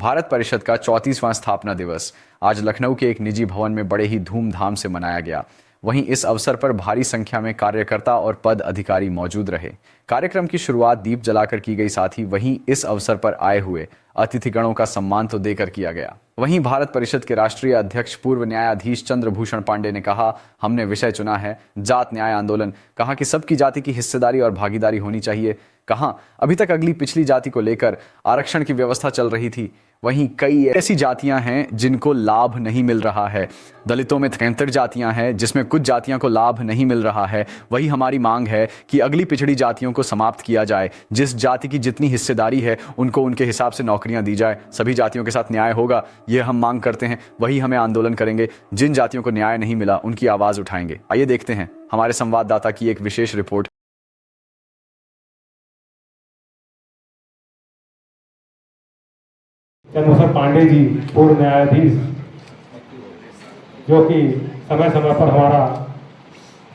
भारत परिषद का 34वां स्थापना दिवस आज लखनऊ के एक निजी भवन में बड़े ही धूमधाम से मनाया गया। वहीं इस अवसर पर भारी संख्या में कार्यकर्ता और पद अधिकारी मौजूद रहे। कार्यक्रम की शुरुआत दीप जलाकर की गई, साथ ही वहीं इस अवसर पर आए हुए अतिथिगणों का सम्मान तो देकर किया गया। वहीं भारत परिषद के राष्ट्रीय अध्यक्ष पूर्व न्यायाधीश चंद्रभूषण पांडे ने कहा, हमने विषय चुना है जात न्याय आंदोलन। कहा कि सबकी जाति की हिस्सेदारी और भागीदारी होनी चाहिए। कहा अभी तक अगली पिछली जाति को लेकर आरक्षण की व्यवस्था चल रही थी, वहीं कई ऐसी जातियां हैं जिनको लाभ नहीं मिल रहा है। दलितों में 73 जातियां हैं जिसमें कुछ जातियों को लाभ नहीं मिल रहा है। वही हमारी मांग है कि अगली पिछड़ी जातियों को समाप्त किया जाए। जिस जाति की जितनी हिस्सेदारी है उनको उनके हिसाब से नौकरियां दी जाए। सभी जातियों के साथ न्याय होगा, ये हम मांग करते हैं। वही हमें आंदोलन करेंगे। जिन जातियों को न्याय नहीं मिला उनकी आवाज उठाएंगे। आइए देखते हैं हमारे संवाददाता की एक विशेष रिपोर्ट। चंद्रभूषण पांडे जी पूर्व न्यायाधीश, जो कि समय समय पर हमारा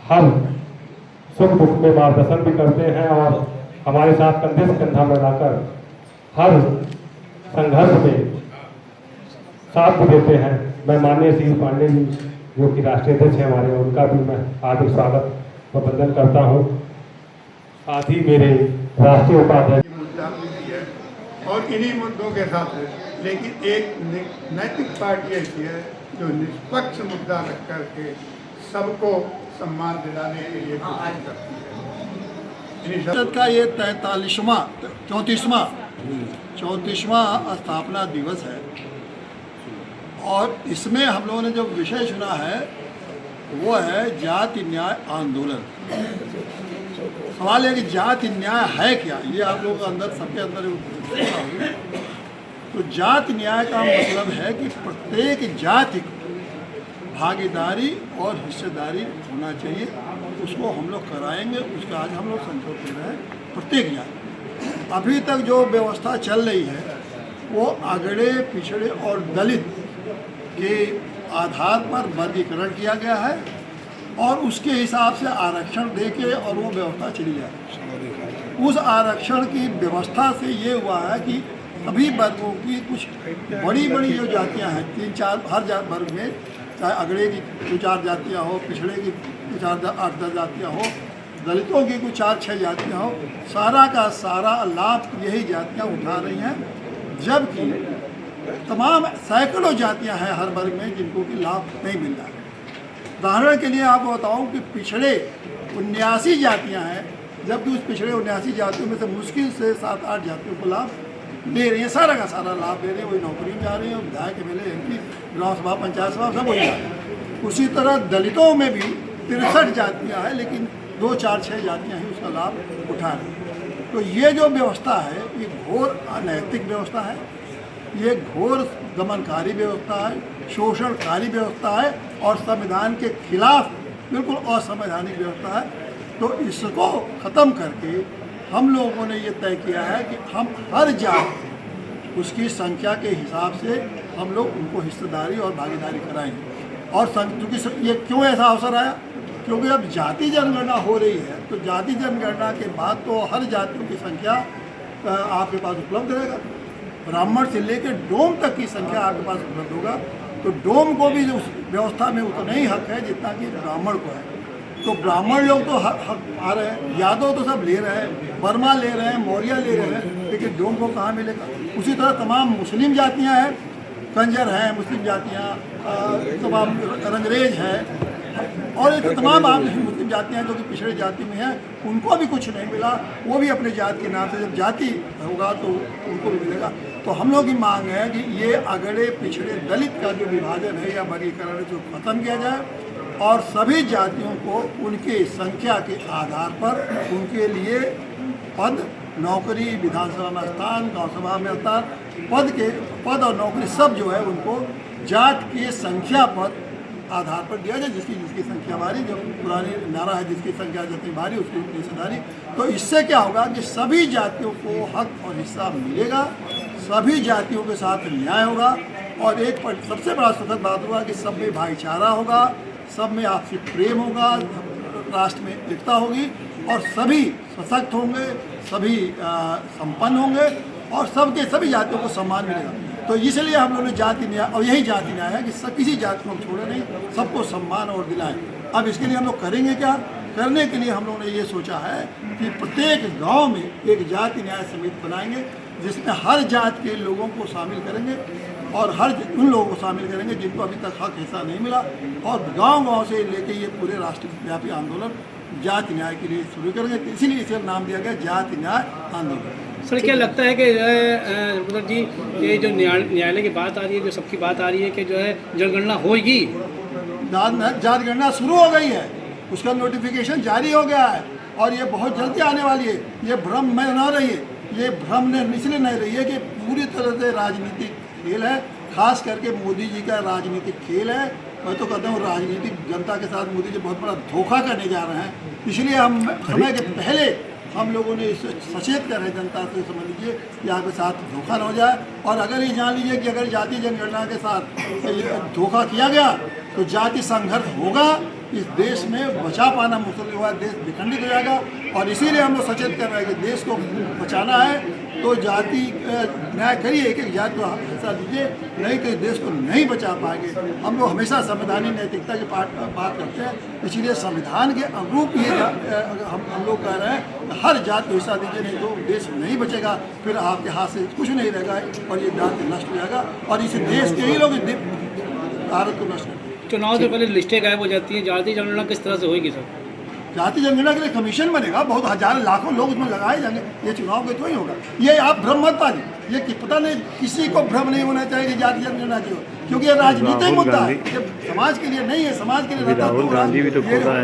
हर सुख दुख में मार्गदर्शन भी करते हैं और हमारे साथ कंधे से कंधा मिलाकर हर संघर्ष में साथ भी देते हैं। मैं माननीय श्री पांडे जी, जो कि राष्ट्रीय अध्यक्ष हैं हमारे, उनका भी मैं हार्दिक स्वागत व वंदन करता हूँ। साथ ही मेरे राष्ट्रीय उपाध्यक्ष और इन्हीं मुद्दों के साथ है, लेकिन एक नैतिक पार्टी ऐसी है जो निष्पक्ष मुद्दा रख करके सबको सम्मान दिलाने के लिए कोशिश करती है। परिषद का ये 34वां स्थापना दिवस है और इसमें हम लोगों ने जो विषय चुना है वो है जाति न्याय आंदोलन। सवाल है कि जाति न्याय है क्या, ये आप लोगों के अंदर, सबके अंदर। तो जाति न्याय का मतलब है कि प्रत्येक जाति को भागीदारी और हिस्सेदारी होना चाहिए। उसको हम लोग कराएंगे, उसका आज हम लोग संकल्प ले रहे हैं। प्रत्येक जाति, अभी तक जो व्यवस्था चल रही है वो अगड़े पिछड़े और दलित के आधार पर वर्गीकरण किया गया है और उसके हिसाब से आरक्षण देके और वो व्यवस्था चली जाए। उस आरक्षण की व्यवस्था से ये हुआ है कि सभी वर्गों की कुछ बड़ी बड़ी जो जातियां हैं, 3-4 हर वर्ग में, चाहे अगड़े की 2-4 जातियां हो, पिछड़े की 8-10 जातियां हो, दलितों की कुछ 4-6 जातियां हो, सारा का सारा लाभ यही जातियां उठा रही हैं। जबकि तमाम सैकड़ों जातियां हैं हर वर्ग में जिनको कि लाभ नहीं मिल रहा है। उदाहरण के लिए आपको बताऊं कि पिछड़े 79 जातियां हैं, जबकि उस पिछड़े 79 जातियों में से मुश्किल से 7-8 जातियों को लाभ ले रही हैं। सारा का सारा लाभ ले रही है, वही नौकरी में जा रही है, विधायक MLA MP, ग्राम सभा, पंचायत सभा, सब वही जा रही है। उसी तरह दलितों में भी 63 जातियाँ हैं, लेकिन 2-4-6 जातियाँ ही उसका लाभ उठा रही हैं। तो ये जो व्यवस्था है ये घोर अनैतिक व्यवस्था है, ये घोर दमनकारी व्यवस्था है, शोषणकारी व्यवस्था है और संविधान के खिलाफ बिल्कुल असंवैधानिक व्यवस्था है। तो इसको ख़त्म करके हम लोगों ने ये तय किया है कि हम हर जाति उसकी संख्या के हिसाब से हम लोग उनको हिस्सेदारी और भागीदारी कराएंगे। और क्योंकि ये क्यों ऐसा अवसर आया, क्योंकि अब जाति जनगणना हो रही है, तो जाति जनगणना के बाद तो हर जातियों की संख्या आपके पास उपलब्ध रहेगा। ब्राह्मण से लेकर डोम तक की संख्या आपके पास उपलब्ध होगा। तो डोम को भी उस व्यवस्था में उतना ही हक है जितना कि ब्राह्मण को है। तो ब्राह्मण लोग तो हक आ रहे हैं, यादव तो सब ले रहे हैं, वर्मा ले रहे हैं, मौर्य ले रहे हैं, लेकिन डोम को कहाँ मिलेगा। उसी तरह तमाम मुस्लिम जातियाँ हैं, कंजर हैं, मुस्लिम जातियाँ, तमाम रंगरेज हैं और एक तमाम मुस्लिम जातियाँ जो कि पिछड़े जाति में हैं, उनको भी कुछ नहीं मिला। वो भी अपने जाति के नाम से जब जाति होगा तो उनको भी मिलेगा। तो हम लोग की मांग है कि ये अगड़े पिछड़े दलित का जो विभाजन है या वर्गीकरण है, जो खत्म किया जाए और सभी जातियों को उनके संख्या के आधार पर उनके लिए पद, नौकरी, विधानसभा में स्थान, गाँव सभा में स्थान, पद और नौकरी सब जो है उनको जात के संख्या पर आधार पर दिया जाए। जिसकी संख्या भारी, जो पुरानी नारा है, जिसकी संख्या जितनी भारी उसकी उतनी हिस्सेदारी। तो इससे क्या होगा कि सभी जातियों को हक और हिस्सा मिलेगा, सभी जातियों के साथ न्याय होगा और एक सबसे बड़ा सुखद बात होगा कि सब में भाईचारा होगा, सब में आपसी प्रेम होगा, राष्ट्र में एकता होगी और सभी सशक्त होंगे, सभी संपन्न होंगे और सबके सभी जातियों को सम्मान मिलेगा। तो इसलिए हम लोगों ने जाति न्याय, और यही जाति न्याय है कि सब किसी जाति को हम छोड़े नहीं, सबको सम्मान और दिलाएं। अब इसके लिए हम लोग करेंगे क्या? करने के लिए हम लोगों ने ये सोचा है कि प्रत्येक गांव में एक जाति न्याय समिति बनाएंगे, जिसमें हर जात के लोगों को शामिल करेंगे और हर उन लोगों को शामिल करेंगे जिनको अभी तक हक हिस्सा नहीं मिला, और गांव-गांव से लेके ये पूरे राष्ट्रव्यापी आंदोलन जाति न्याय के लिए शुरू करेंगे। इसीलिए इसे नाम दिया गया जाति न्याय आंदोलन। सर क्या लगता है कि जो है मतलब जी ये जो न्यायालय की बात आ रही है, जो सबकी बात आ रही है कि जो है जनगणना होगी, जनगणना शुरू हो गई है, उसका नोटिफिकेशन जारी हो गया है और ये बहुत जल्दी आने वाली है। ये भ्रम में न रही है, ये भ्रम ने इसलिए नहीं रही है कि पूरी तरह से राजनीतिक खेल है, खास करके मोदी जी का राजनीतिक खेल है। मैं तो कहता हूँ राजनीतिक जनता के साथ मोदी जी बहुत बड़ा धोखा करने जा रहे हैं। इसलिए हम समय के पहले हम लोगों ने इसे सचेत कर रहे हैं जनता से, समझ लीजिए कि आपके साथ धोखा न हो जाए। और अगर ये जान लीजिए कि अगर जाति जनगणना के साथ धोखा किया गया तो जाति संघर्ष होगा, इस देश में बचा पाना मुश्किल हुआ, देश विखंडित हो जाएगा। और इसीलिए हम लोग सचेत कर रहे हैं कि देश को बचाना है तो जाति न्याय करिए, एक एक जाति को हिस्सा दीजिए, नहीं तो देश को नहीं बचा पाएंगे। हम लोग हमेशा संवैधानिक नैतिकता की बात करते हैं, इसलिए संविधान के अनुरूप ये हम लोग कह रहे हैं हर जाति को हिस्सा दीजिए, नहीं तो देश नहीं बचेगा, फिर आपके हाथ से कुछ नहीं रहेगा और ये जाति नष्ट हो जाएगा और इस देश के ही लोग भारत को नष्ट करेंगे। चुनाव से पहले लिस्टें गायब हो जाती हैं, जाति जनगणना किस तरह से होगी सर? जाति जनगणना के लिए कमीशन बनेगा, बहुत हजारों लाखों लोग उसमें लगाए जाएंगे, ये चुनाव के थोड़ी होगा। ये आप भ्रम मत पाइए, ये पता नहीं, किसी को भ्रम नहीं होना चाहिए कि जाति जनगणना की हो, क्योंकि ये राजनीतिक मुद्दा है, ये समाज के लिए नहीं है। समाज के लिए राहुल गांधी भी तो बोला है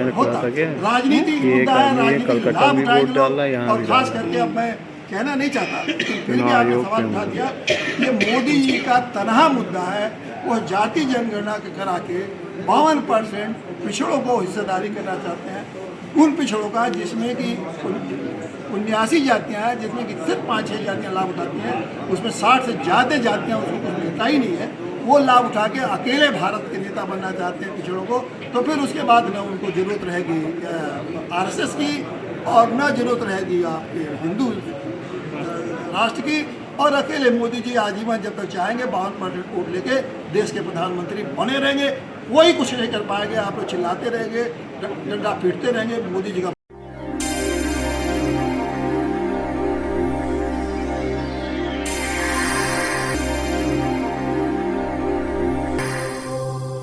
राजनीतिक मुद्दा है, राजनीतिक लाभ उठाएंगे। और खास करके अब मैं कहना नहीं चाहता, फिर भी आपने सवाल उठा दिया, ये मोदी जी का तनहा मुद्दा है, वो जाति जनगणना के करा के 52% पिछड़ों को हिस्सेदारी करना चाहते हैं। उन पिछड़ों का जिसमें कि 79 जातियाँ हैं, जिसमें कि सिर्फ 5-6 जातियाँ लाभ उठाती हैं, उसमें 60 से ज़्यादा जातियाँ उसको कुछ मिलता ही नहीं है। वो लाभ उठा के अकेले भारत के नेता बनना चाहते हैं पिछड़ों को, तो फिर उसके बाद न उनको ज़रूरत रहेगी RSS की और न ज़रूरत रहेगी आपके हिंदू राष्ट्र की। और अकेले मोदी जी आजीवन जब तक चाहेंगे 52% वोट लेके देश के प्रधानमंत्री बने रहेंगे, वही कुछ नहीं कर पाएंगे। आप लोग चिल्लाते रहेंगे, डंडा पीटते रहेंगे, मोदी जी का